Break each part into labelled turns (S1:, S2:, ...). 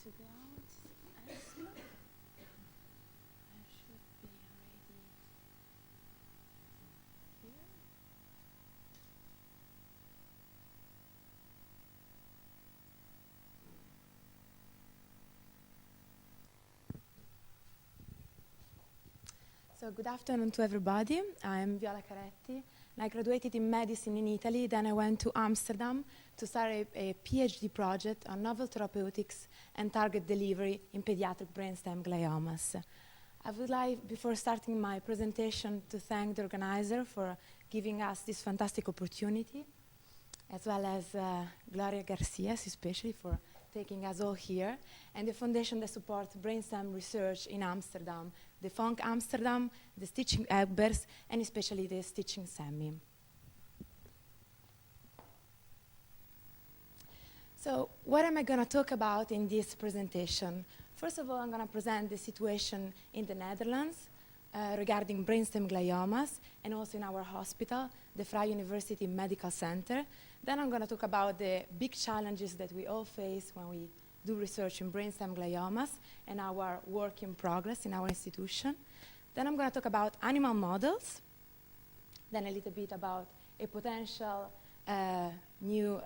S1: to go out. Asthma. I should be already here. So good afternoon to everybody. I'm Viola Caretti, and I graduated in medicine in Italy. Then I went to Amsterdam to start a PhD project on novel therapeutics and target delivery in pediatric brainstem gliomas. I would like, before starting my presentation, to thank the organizer for giving us this fantastic opportunity, as well as Gloria Garcia, especially for taking us all here, and the foundation that supports brainstem research in Amsterdam, the FONC Amsterdam, the Stichting Egbers, and especially the Stichting SEMI. So what am I going to talk about in this presentation? First of all, I'm going to present the situation in the Netherlands regarding brainstem gliomas, and also in our hospital, the Vrije University Medical Center. Then I'm going to talk about the big challenges that we all face when we do research in brainstem gliomas and our work in progress in our institution. Then I'm going to talk about animal models, then a little bit about a potential new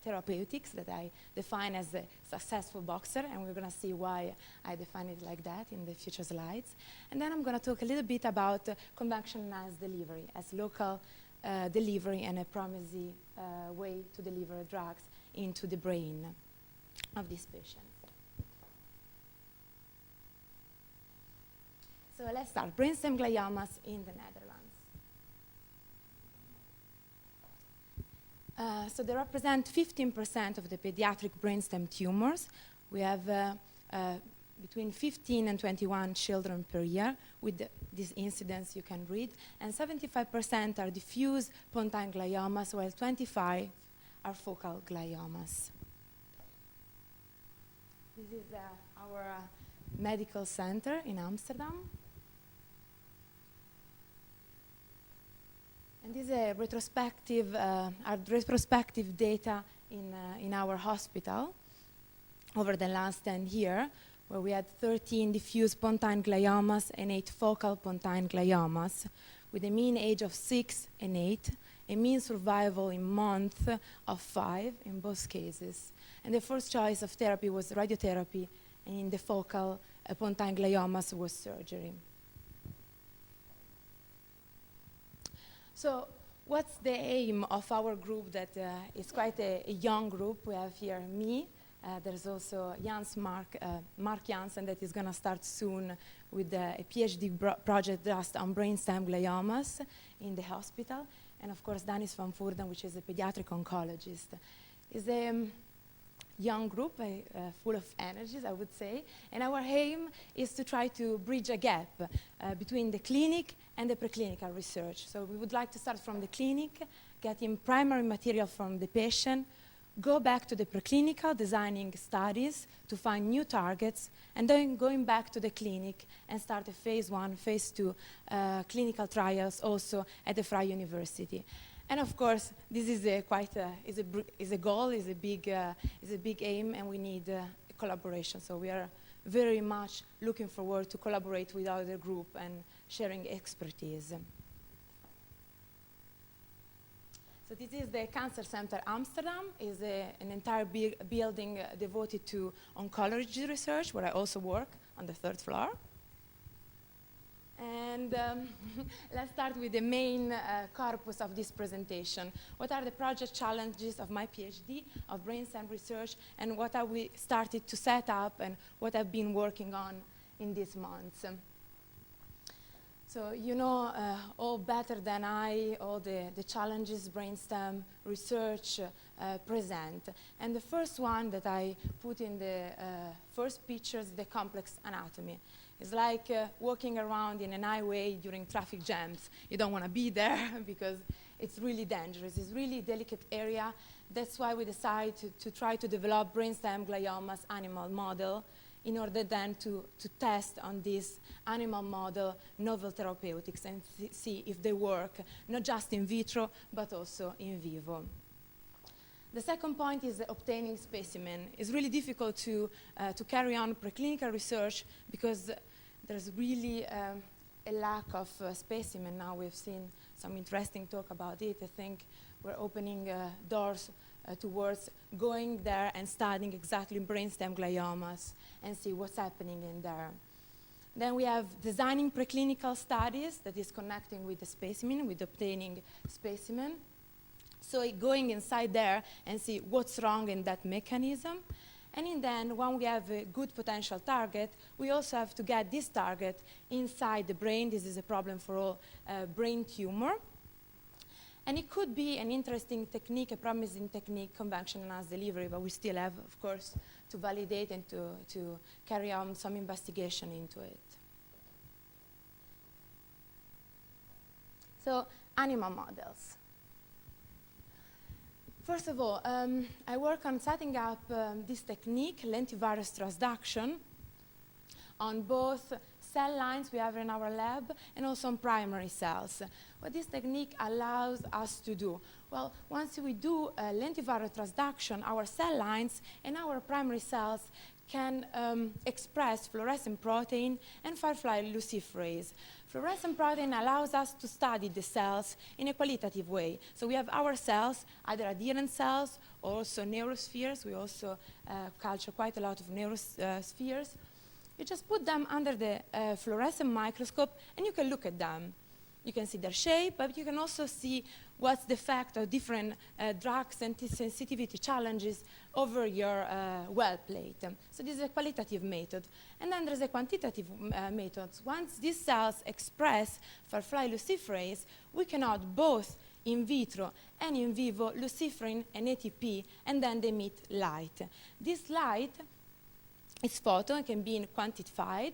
S1: therapeutics that I define as a successful boxer, and we're going to see why I define it like that in the future slides. And then I'm going to talk a little bit about conventionalized delivery as local delivery and a promising way to deliver drugs into the brain of these patients. So let's start. Brainstem gliomas in the Netherlands. So they represent 15% of the pediatric brainstem tumors. We have between 15 and 21 children per year with this incidence you can read, and 75% are diffuse pontine gliomas, while 25 are focal gliomas. This is our medical center in Amsterdam. And this is a retrospective data in our hospital over the last 10 years, where we had 13 diffuse pontine gliomas and 8 focal pontine gliomas, with a mean age of 6 and 8, a mean survival in month of 5 in both cases. And the first choice of therapy was radiotherapy, and in the focal pontine gliomas was surgery. So what's the aim of our group that is quite a young group? We have here me. There's also Mark Jansen that is going to start soon with a PhD project just on brainstem gliomas in the hospital. And of course, Dannis from Vuurden, which is a pediatric oncologist. It's a young group, full of energies, I would say. And our aim is to try to bridge a gap between the clinic and the preclinical research. So we would like to start from the clinic, getting primary material from the patient, go back to the preclinical, designing studies to find new targets, and then going back to the clinic and start a phase 1, phase 2 clinical trials also at the Vrije University. And of course, this is a goal, is a big aim, and we need collaboration. So we are very much looking forward to collaborate with other group and sharing expertise. So this is the Cancer Center Amsterdam. Is an entire building devoted to oncology research, where I also work on the 3rd floor. And let's start with the main corpus of this presentation. What are the project challenges of my PhD, of brainstem research, and what have we started to set up, and what I've been working on in these months? So you know all better than I, all the challenges brainstem research present. And the first one that I put in the first picture is the complex anatomy. It's like walking around in an highway during traffic jams. You don't want to be there because it's really dangerous. It's really delicate area. That's why we decided to try to develop brainstem gliomas animal model in order then to test on this animal model novel therapeutics and see if they work, not just in vitro, but also in vivo. The second point is obtaining specimen. It's really difficult to carry on preclinical research because there's really a lack of specimen. Now we've seen some interesting talk about it. I think we're opening doors towards going there and studying exactly brainstem gliomas and see what's happening in there. Then we have designing preclinical studies that is connecting with the specimen, with obtaining specimen. So going inside there and see what's wrong in that mechanism. And then when we have a good potential target, we also have to get this target inside the brain. This is a problem for all brain tumor. And it could be an interesting technique, a promising technique, conventional mass delivery, but we still have, of course, to validate and to carry on some investigation into it. So, animal models. First of all, I work on setting up this technique, lentivirus transduction, on both cell lines we have in our lab and also on primary cells. What this technique allows us to do? Well, once we do lentiviral transduction, our cell lines and our primary cells can express fluorescent protein and firefly luciferase. Fluorescent protein allows us to study the cells in a qualitative way. So we have our cells, either adherent cells or also neurospheres. We also culture quite a lot of neurospheres. You just put them under the fluorescent microscope and you can look at them. You can see their shape, but you can also see what's the effect of different drugs and sensitivity challenges over your well plate. So this is a qualitative method. And then there's a quantitative method. Once these cells express firefly luciferase, we can add both in vitro and in vivo luciferin and ATP, and then they emit light. This light is photon, it can be quantified,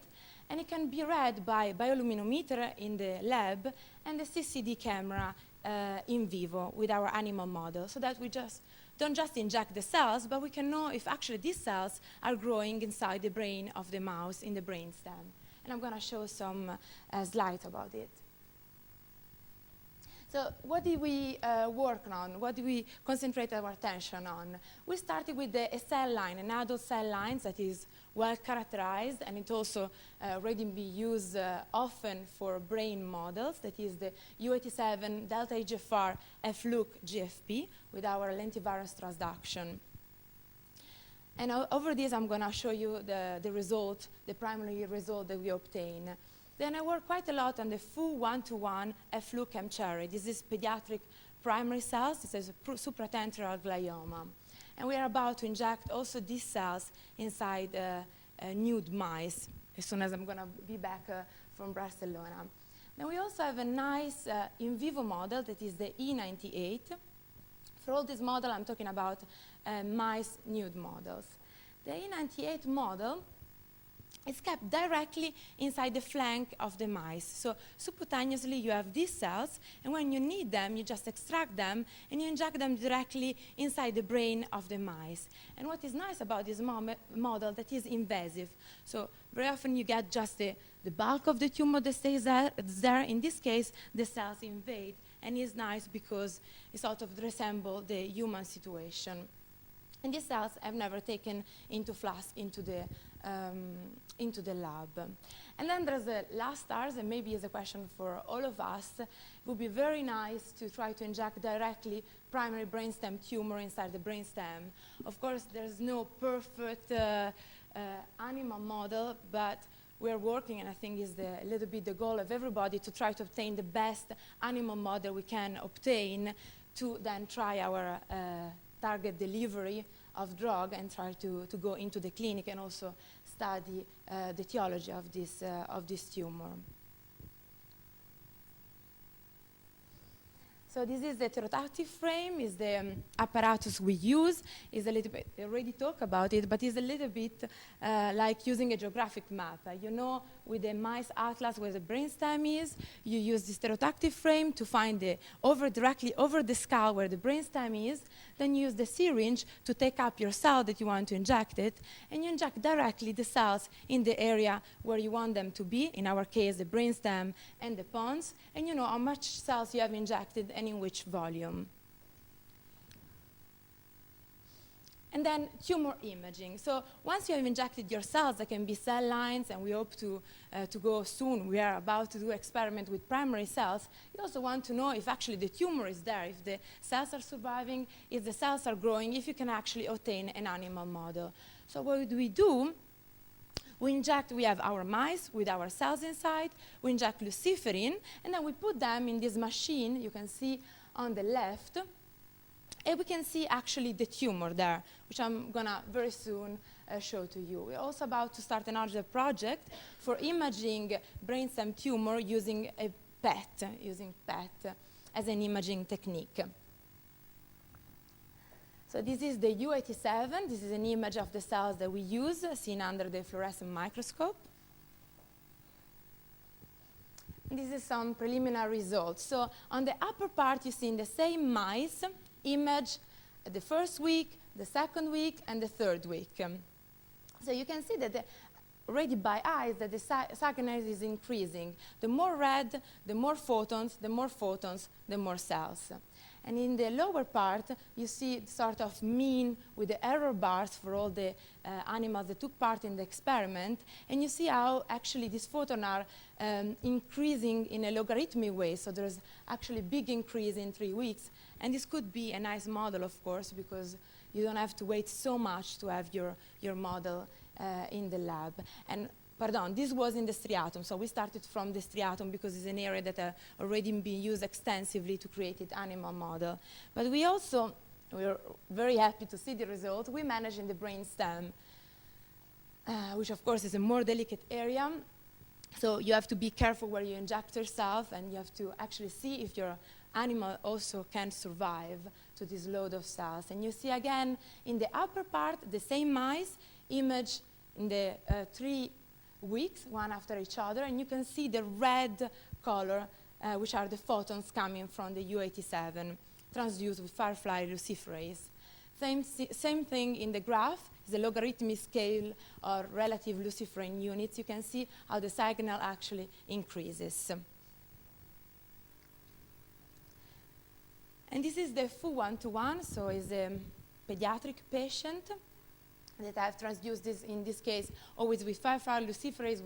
S1: and it can be read by biolumiноmeter in the lab and the CCD camera in vivo with our animal model, so that we don't just inject the cells, but we can know if actually these cells are growing inside the brain of the mouse in the brainstem. And I'm going to show some slides about it. So what did we work on? What did we concentrate our attention on? We started with a cell line, an adult cell line that is well characterized, and it also already be used often for brain models. That is the U87 delta EGFR FLUC GFP with our lentivirus transduction. And over this, I'm going to show you the result, the primary result that we obtain. Then I work quite a lot on the full one-to-one FLUC M-cherry. This is pediatric primary cells. This is a supratemporal glioma. And we are about to inject also these cells inside nude mice as soon as I'm going to be back from Barcelona. Then we also have a nice in vivo model that is the E98. For all this model, I'm talking about mice nude models. The E98 model is kept directly inside the flank of the mice. So subcutaneously you have these cells, and when you need them, you just extract them and you inject them directly inside the brain of the mice. And what is nice about this model, that is invasive. So very often you get just the bulk of the tumor that stays there. In this case, the cells invade, and it's nice because it sort of resembles the human situation. And these cells I've never taken into flask into the lab. And then there's the last stars, and maybe it's a question for all of us. It would be very nice to try to inject directly primary brainstem tumor inside the brainstem. Of course, there's no perfect animal model, but we're working, and I think is a little bit the goal of everybody, to try to obtain the best animal model we can obtain to then try our target delivery of drug and try to go into the clinic and also study the etiology of this tumor. So this is the therapeutic frame, is the apparatus we use. Is a little bit, I already talked about it, but it's a little bit like using a geographic map. You know, with the mice atlas where the brainstem is, you use this stereotactic frame to find directly over the skull where the brainstem is. Then you use the syringe to take up your cell that you want to inject it, and you inject directly the cells in the area where you want them to be, in our case, the brainstem and the pons, and you know how much cells you have injected and in which volume. And then tumor imaging. So once you have injected your cells, there can be cell lines, and we hope to go soon. We are about to do experiment with primary cells. You also want to know if actually the tumor is there, if the cells are surviving, if the cells are growing, if you can actually obtain an animal model. So what do? We have our mice with our cells inside, we inject luciferin, and then we put them in this machine, you can see on the left, and we can see actually the tumor there, which I'm gonna very soon show to you. We're also about to start another project for imaging brainstem tumor using PET as an imaging technique. So this is the U87. This is an image of the cells that we use, seen under the fluorescent microscope. And this is some preliminary results. So on the upper part, you see in the same mice image the first week, the second week, and the third week. So you can see that already by eyes that the cyganase is increasing. The more red, the more photons, the more photons, the more cells. And in the lower part, you see sort of mean with the error bars for all the animals that took part in the experiment. And you see how actually these photons are increasing in a logarithmic way. So there's actually a big increase in 3 weeks. And this could be a nice model, of course, because you don't have to wait so much to have your model in the lab. And pardon, this was in the striatum. So we started from the striatum because it's an area that has already been used extensively to create an animal model. But we were very happy to see the result. We managed in the brainstem, which of course is a more delicate area. So you have to be careful where you inject yourself, and you have to actually see if your animal also can survive to this load of cells. And you see again in the upper part, the same mice image in the 3 weeks, one after each other, and you can see the red color, which are the photons coming from the U87, transduced with firefly luciferase. Same thing in the graph, the logarithmic scale or relative luciferin units. You can see how the signal actually increases. And this is the full one-to-one, so it's a pediatric patient that I've transduced this, in this case, always with firefly luciferase,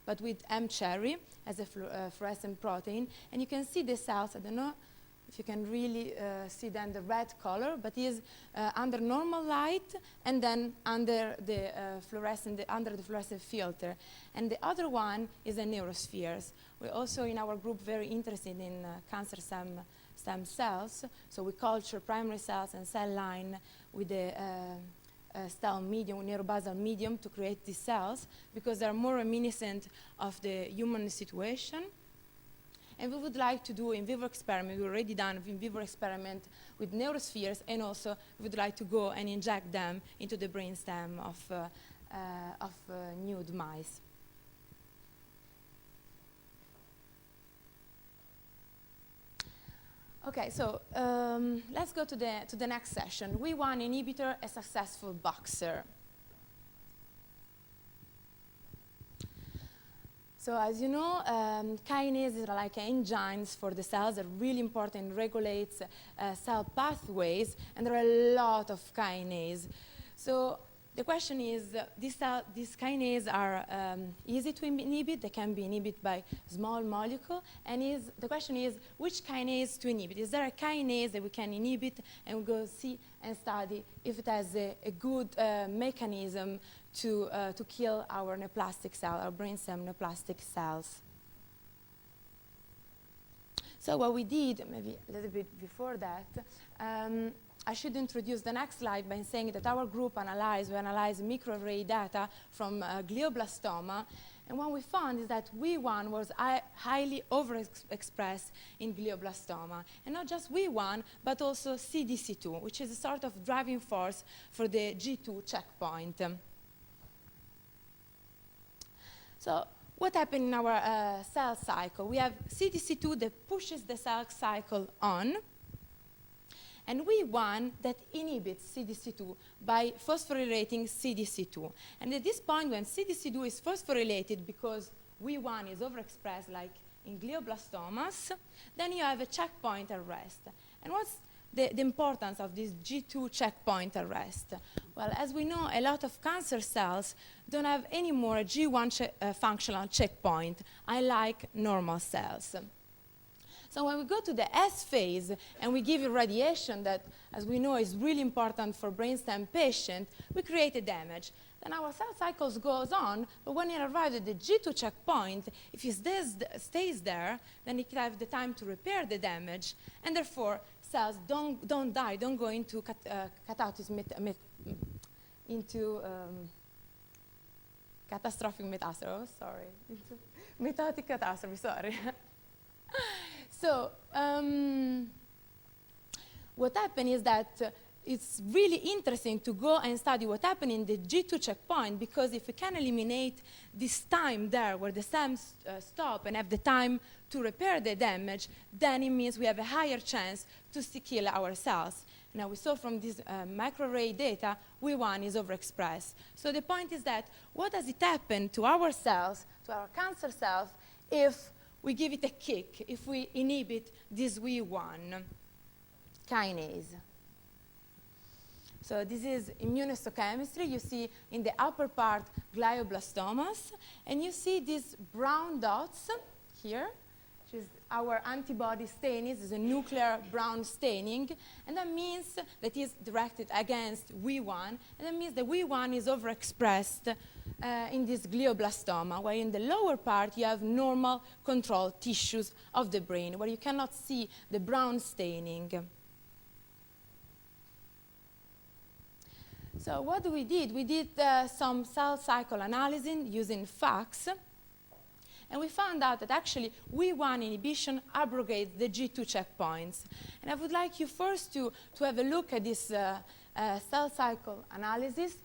S1: but with M. cherry as a fluorescent protein. And you can see the cells. I don't know if you can really see then the red color, but it is under normal light and then under the fluorescent filter. And the other one is a neurospheres. We're also in our group very interested in cancer stem cells. So we culture primary cells and cell line with the cell medium, neurobasal medium, to create these cells because they're more reminiscent of the human situation. And we would like to do in vivo experiment. We've already done in vivo experiment with neurospheres, and also we would like to go and inject them into the brainstem of nude mice. Okay, so let's go to the next session. WEE1 inhibitor, a successful boxer. So as you know, kinases are like engines for the cells. They're really important, regulates cell pathways, and there are a lot of kinases. So the question is, these kinases are easy to inhibit. They can be inhibited by small molecule. And the question is, which kinase to inhibit? Is there a kinase that we can inhibit, and we'll go see and study if it has a good mechanism to kill our neoplastic cell, our brainstem neoplastic cells. So what we did, maybe a little bit before that, I should introduce the next slide by saying that our group analyzed microarray data from glioblastoma, and what we found is that WEE1 was highly overexpressed in glioblastoma. And not just WEE1, but also CDC2, which is a sort of driving force for the G2 checkpoint. So what happened in our cell cycle? We have CDC2 that pushes the cell cycle on, and WEE1 that inhibits CDC2 by phosphorylating CDC2. And at this point, when CDC2 is phosphorylated because WEE1 is overexpressed, like in glioblastomas, then you have a checkpoint arrest. And what's the importance of this G2 checkpoint arrest? Well, as we know, a lot of cancer cells don't have any more a G1 functional checkpoint, unlike normal cells. So when we go to the S phase and we give you radiation that, as we know, is really important for brainstem patient, we create a damage. Then our cell cycles goes on, but when it arrives at the G2 checkpoint, if it stays there, then it can have the time to repair the damage, and therefore cells don't die, don't go into catastrophic metastasis, sorry, into mitotic catastrophe, sorry. So what happened is that it's really interesting to go and study what happened in the G2 checkpoint, because if we can eliminate this time there where the cells stop and have the time to repair the damage, then it means we have a higher chance to kill our cells. Now we saw from this microarray data, WEE1 is overexpressed. So the point is that what does it happen to our cells, to our cancer cells, if we give it a kick, if we inhibit this WEE1 kinase? So this is immunohistochemistry. You see in the upper part glioblastomas, and you see these brown dots here, which is our antibody staining. This is a nuclear brown staining, and that means that is directed against WEE1, and that means that WEE1 is overexpressed in this glioblastoma, where in the lower part you have normal controlled tissues of the brain, where you cannot see the brown staining. So what we did? We did some cell cycle analysis using FACS, and we found out that actually WEE1 inhibition abrogates the G2 checkpoints. And I would like you first to have a look at this cell cycle analysis.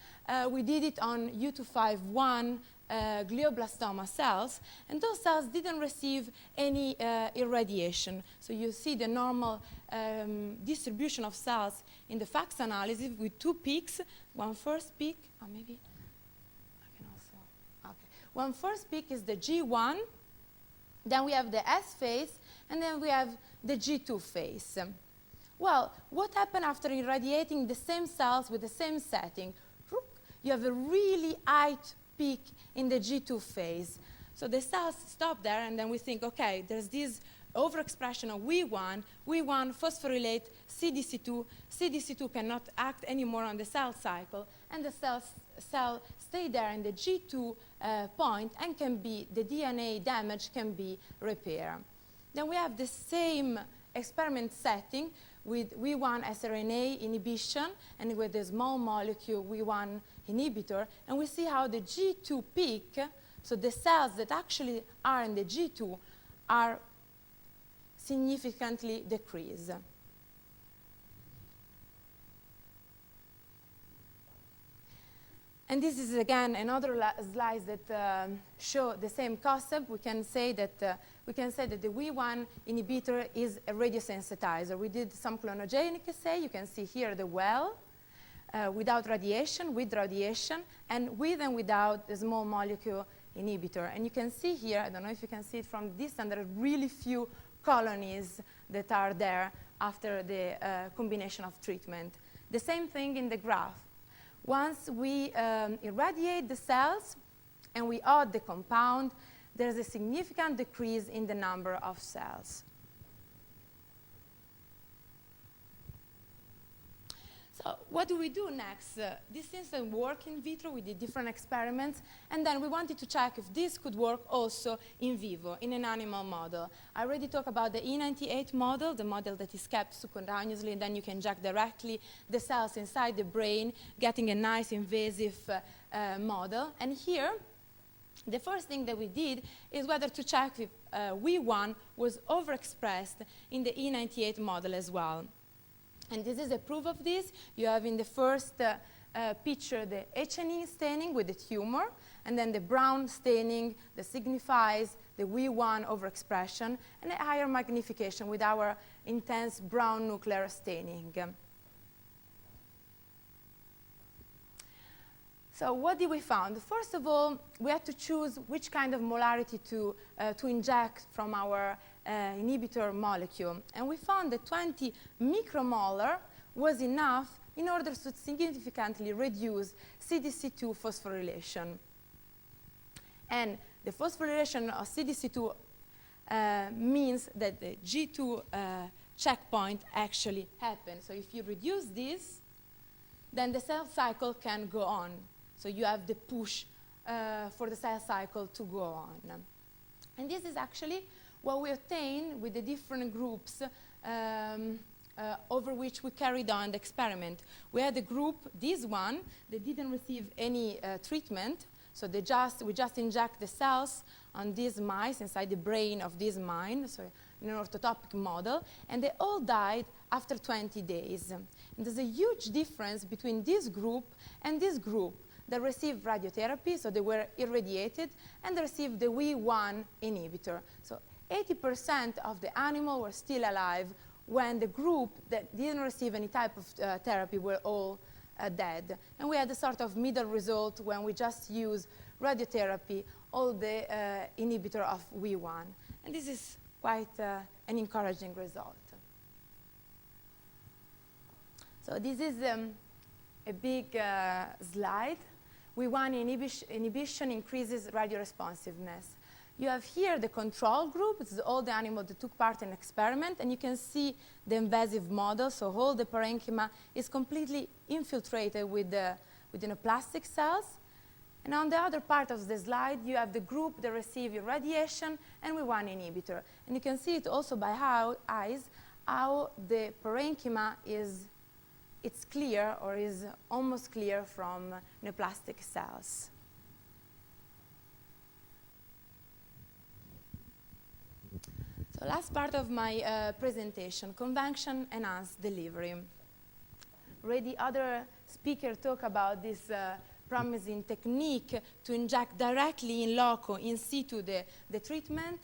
S1: We did it on U251 glioblastoma cells, and those cells didn't receive any irradiation. So you see the normal distribution of cells in the FACS analysis with two peaks. One first peak, or maybe I can also, okay. One first peak is the G1, then we have the S phase, and then we have the G2 phase. Well, what happened after irradiating the same cells with the same setting? You have a really high peak in the G2 phase. So the cells stop there, and then we think, okay, there's this overexpression of WEE1, WEE1 phosphorylate CDC2, CDC2 cannot act anymore on the cell cycle, and the cell stay there in the G2 point, and the DNA damage can be repaired. Then we have the same experiment setting with WEE1 sRNA inhibition and with the small molecule WEE1 inhibitor, and we see how the G2 peak, so the cells that actually are in the G2 are significantly decreased. And this is, again, another slide that show the same concept. We can say that the WEE1 inhibitor is a radiosensitizer. We did some clonogenic assay. You can see here the well without radiation, with radiation, and with and without the small molecule inhibitor. And you can see here, I don't know if you can see it from distance, there are really few colonies that are there after the combination of treatment. The same thing in the graph. Once we irradiate the cells and we add the compound, there's a significant decrease in the number of cells. So what do we do next? This seems to work in vitro. We did different experiments, and then we wanted to check if this could work also in vivo, in an animal model. I already talked about the E98 model, the model that is kept subcutaneously, and then you can inject directly the cells inside the brain, getting a nice invasive model. And here, the first thing that we did is whether to check if WEE1 was overexpressed in the E98 model as well. And this is a proof of this. You have in the first picture the H&E staining with the tumor, and then the brown staining that signifies the WEE1 overexpression, and a higher magnification with our intense brown nuclear staining. So what did we find? First of all, we had to choose which kind of molarity to inject from our inhibitor molecule. And we found that 20 micromolar was enough in order to significantly reduce CDC2 phosphorylation. And the phosphorylation of CDC2 means that the G2 checkpoint actually happens. So if you reduce this, then the cell cycle can go on. So you have the push for the cell cycle to go on. And this is actually what we obtained with the different groups over which we carried on the experiment. We had a group, this one, that didn't receive any treatment. So we just inject the cells on these mice inside the brain of this mice, so in an orthotopic model, and they all died after 20 days. And there's a huge difference between this group and this group that received radiotherapy, so they were irradiated, and they received the WEE1 inhibitor. So 80% of the animals were still alive when the group that didn't receive any type of therapy were all dead. And we had a sort of middle result when we just used radiotherapy, all the inhibitor of WEE1. And this is quite an encouraging result. So this is a big slide. WEE1 inhibition increases radioresponsiveness. You have here the control group. It's all the animals that took part in the experiment, and you can see the invasive model. So all the parenchyma is completely infiltrated with the plastic cells. And on the other part of the slide, you have the group that receive irradiation and WEE1 inhibitor. And you can see it also by eyes how the parenchyma it's clear or is almost clear from neoplastic cells. So last part of my presentation, convection-enhanced delivery. Already other speakers talk about this promising technique to inject directly in loco, in situ, the treatment.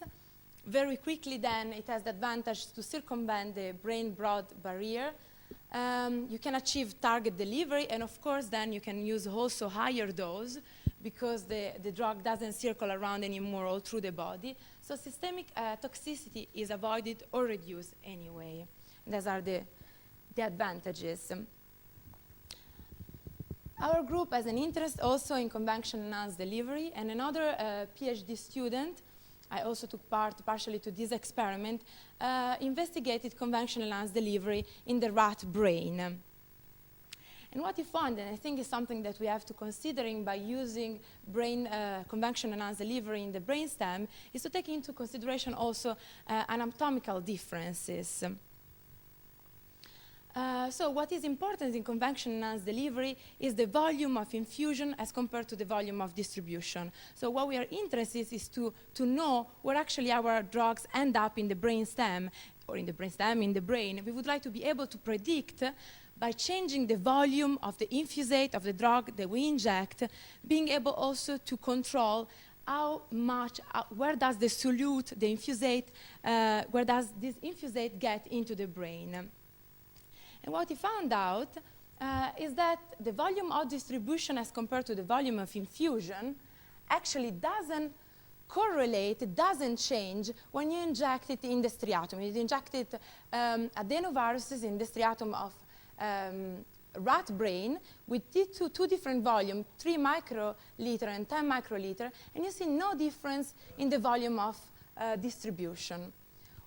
S1: Very quickly then, it has the advantage to circumvent the brain-broad barrier. You can achieve target delivery, and of course then you can use also higher dose because the drug doesn't circle around anymore all through the body. So systemic toxicity is avoided or reduced anyway. Those are the advantages. Our group has an interest also in convection-enhanced delivery, and another PhD student, I also took part partially to this experiment, investigated convection-enhanced delivery in the rat brain. And what he found, and I think is something that we have to considering by using brain convection-enhanced delivery in the brainstem, is to take into consideration also anatomical differences. So what is important in convection-enhanced delivery is the volume of infusion as compared to the volume of distribution. So what we are interested is to know where actually our drugs end up in the brainstem, or in the brainstem, in the brain. We would like to be able to predict by changing the volume of the infusate of the drug that we inject, being able also to control how much, where does the solute, the infusate, where does this infusate get into the brain. And what he found out is that the volume of distribution as compared to the volume of infusion actually doesn't correlate, it doesn't change when you inject it in the striatum. You inject it adenoviruses in the striatum of rat brain with two different volumes, 3 microliter and 10 microliter, and you see no difference in the volume of distribution.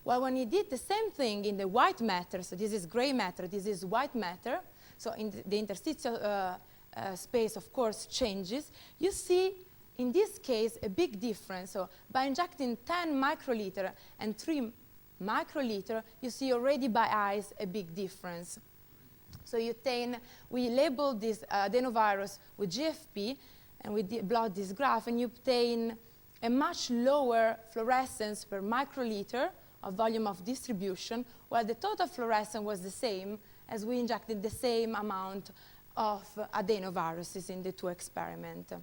S1: Well, when you did the same thing in the white matter, so this is gray matter, this is white matter, so in the interstitial space, of course, changes, you see, in this case, a big difference. So by injecting 10 microliter and 3 microliter, you see already by eyes a big difference. So we labeled this adenovirus with GFP, and we plot this graph, and you obtain a much lower fluorescence per microliter of volume of distribution, while the total fluorescence was the same as we injected the same amount of adenoviruses in the two experiments.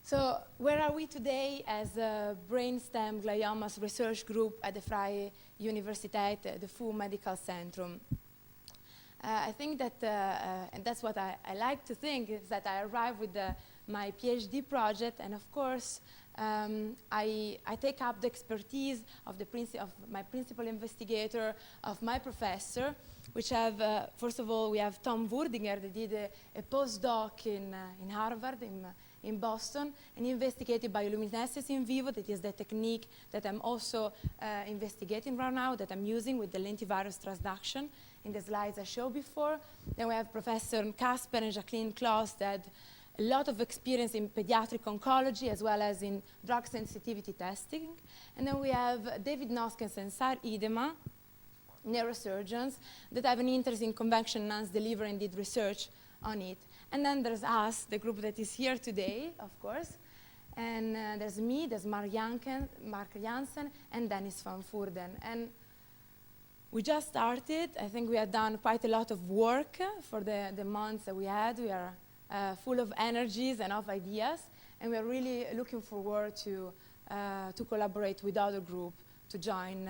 S1: So where are we today as a Brainstem gliomas research group at the Freie Universität, the Fu Medical Centrum? I think that, and that's what I like to think, is that I arrived with the my PhD project, and of course, I take up the expertise of, of my principal investigator, of my professor, which have, first of all, we have Tom Vuurden that did a postdoc in Harvard, in Boston, and he investigated bioluminescence in vivo. That is the technique that I'm also investigating right now, that I'm using with the lentivirus transduction in the slides I showed before. Then we have Professor Casper and Jacqueline Kloss that had a lot of experience in pediatric oncology as well as in drug sensitivity testing. And then we have David Noskens and Sar Idema, neurosurgeons, that have an interest in conventional enhanced delivery and did research on it. And then there's us, the group that is here today, of course. And there's me, there's Mark Jansen, and Dannis van Vuurden. And we just started. I think we have done quite a lot of work for the months that we had. We are full of energies and of ideas. And we are really looking forward to collaborate with other groups to join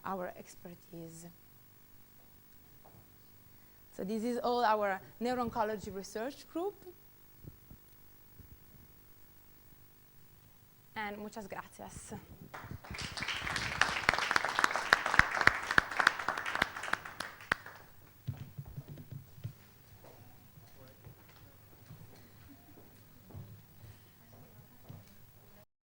S1: our expertise. So this is all our neuro-oncology research group. And muchas gracias.